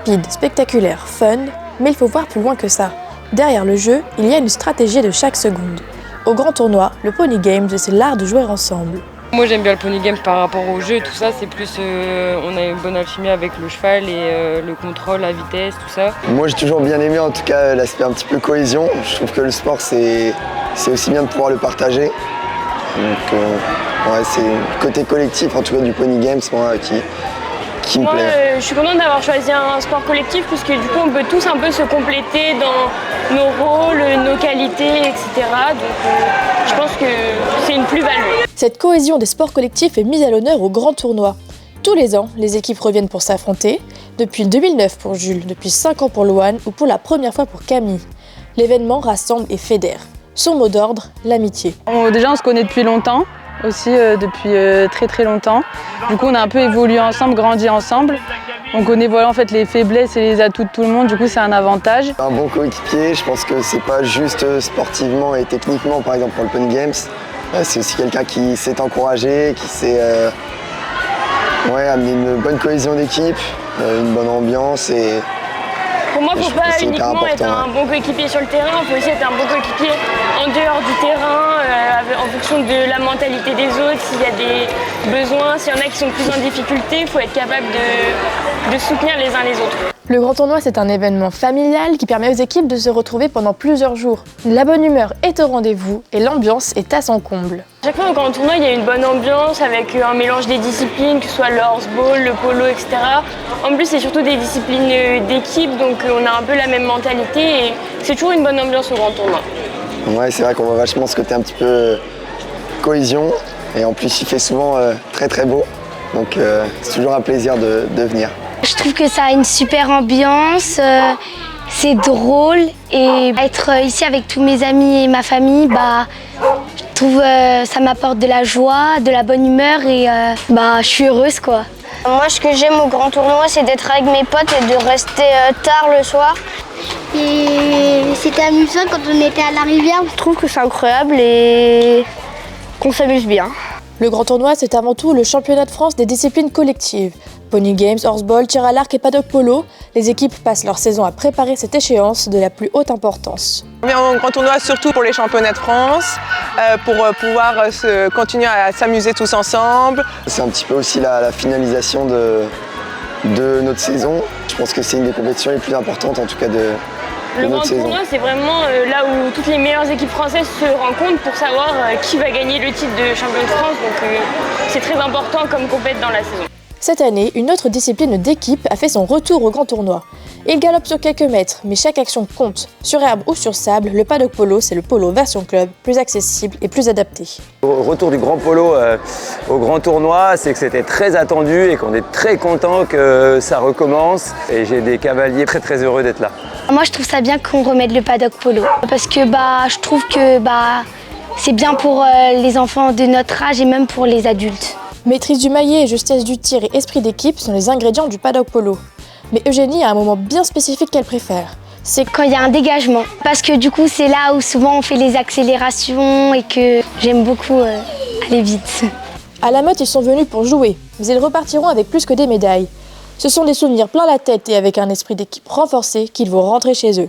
Rapide, spectaculaire, fun, mais il faut voir plus loin que ça. Derrière le jeu, il y a une stratégie de chaque seconde. Au grand tournoi, le Pony Games, c'est l'art de jouer ensemble. Moi j'aime bien le Pony Game par rapport au jeu, tout ça, c'est plus, on a une bonne alchimie avec le cheval et le contrôle, la vitesse, tout ça. Moi j'ai toujours bien aimé en tout cas l'aspect un petit peu cohésion. Je trouve que le sport c'est aussi bien de pouvoir le partager. Donc ouais, c'est le côté collectif en tout cas du Pony Games moi, qui me plaît. Je suis contente d'avoir choisi un sport collectif puisque du coup on peut tous un peu se compléter dans nos rôles, nos qualités, etc. Donc je pense que c'est une plus-value. Cette cohésion des sports collectifs est mise à l'honneur au grand tournoi. Tous les ans, les équipes reviennent pour s'affronter, depuis 2009 pour Jules, depuis 5 ans pour Loane ou pour la première fois pour Camille. L'événement rassemble et fédère. Son mot d'ordre, l'amitié. Déjà on se connaît depuis longtemps, aussi depuis très longtemps. Du coup on a un peu évolué ensemble, grandi ensemble. On connaît voilà, en fait, les faiblesses et les atouts de tout le monde, du coup c'est un avantage. Un bon coéquipier, je pense que c'est pas juste sportivement et techniquement par exemple pour le Pony Games. C'est aussi quelqu'un qui sait encourager, qui sait amener une bonne cohésion d'équipe, une bonne ambiance. Pour moi, il ne faut pas uniquement être un bon coéquipier sur le terrain, il faut aussi être un bon coéquipier en dehors du terrain, en fonction de la mentalité des autres, s'il y a des besoins, s'il y en a qui sont plus en difficulté, il faut être capable de soutenir les uns les autres. Le grand tournoi, c'est un événement familial qui permet aux équipes de se retrouver pendant plusieurs jours. La bonne humeur est au rendez-vous et l'ambiance est à son comble. Chaque fois au grand tournoi, il y a une bonne ambiance avec un mélange des disciplines, que ce soit le horseball, le polo, etc. En plus, c'est surtout des disciplines d'équipe, donc on a un peu la même mentalité et c'est toujours une bonne ambiance au grand tournoi. Ouais, c'est vrai qu'on voit vachement ce côté un petit peu cohésion et en plus il fait souvent très beau, donc c'est toujours un plaisir de venir. Je trouve que ça a une super ambiance, c'est drôle et être ici avec tous mes amis et ma famille, je trouve ça m'apporte de la joie, de la bonne humeur et je suis heureuse quoi. Moi ce que j'aime au grand tournoi c'est d'être avec mes potes et de rester tard le soir. Et c'était amusant quand on était à la rivière. Je trouve que c'est incroyable et qu'on s'amuse bien. Le grand tournoi, c'est avant tout le championnat de France des disciplines collectives. Pony Games, horseball, tir à l'arc et paddock polo, les équipes passent leur saison à préparer cette échéance de la plus haute importance. On vient au grand tournoi surtout pour les championnats de France, pour pouvoir continuer à s'amuser tous ensemble. C'est un petit peu aussi la finalisation de notre saison. Je pense que c'est une des compétitions les plus importantes en tout cas de notre saison. Le grand tournoi, c'est vraiment là où toutes les meilleures équipes françaises se rencontrent pour savoir qui va gagner le titre de champion de France. Donc c'est très important comme compète dans la saison. Cette année, une autre discipline d'équipe a fait son retour au grand tournoi. Il galope sur quelques mètres, mais chaque action compte. Sur herbe ou sur sable, le paddock polo, c'est le polo version club, plus accessible et plus adapté. Au retour du grand polo au grand tournoi, c'est que c'était très attendu et qu'on est très content que ça recommence. Et j'ai des cavaliers très heureux d'être là. Moi je trouve ça bien qu'on remette le paddock polo parce que je trouve que c'est bien pour les enfants de notre âge et même pour les adultes. Maîtrise du maillet, justesse du tir et esprit d'équipe sont les ingrédients du paddock polo. Mais Eugénie a un moment bien spécifique qu'elle préfère. C'est quand il y a un dégagement. Parce que du coup, c'est là où souvent on fait les accélérations et que j'aime beaucoup aller vite. À la Motte, ils sont venus pour jouer, mais ils repartiront avec plus que des médailles. Ce sont des souvenirs plein la tête et avec un esprit d'équipe renforcé qu'ils vont rentrer chez eux.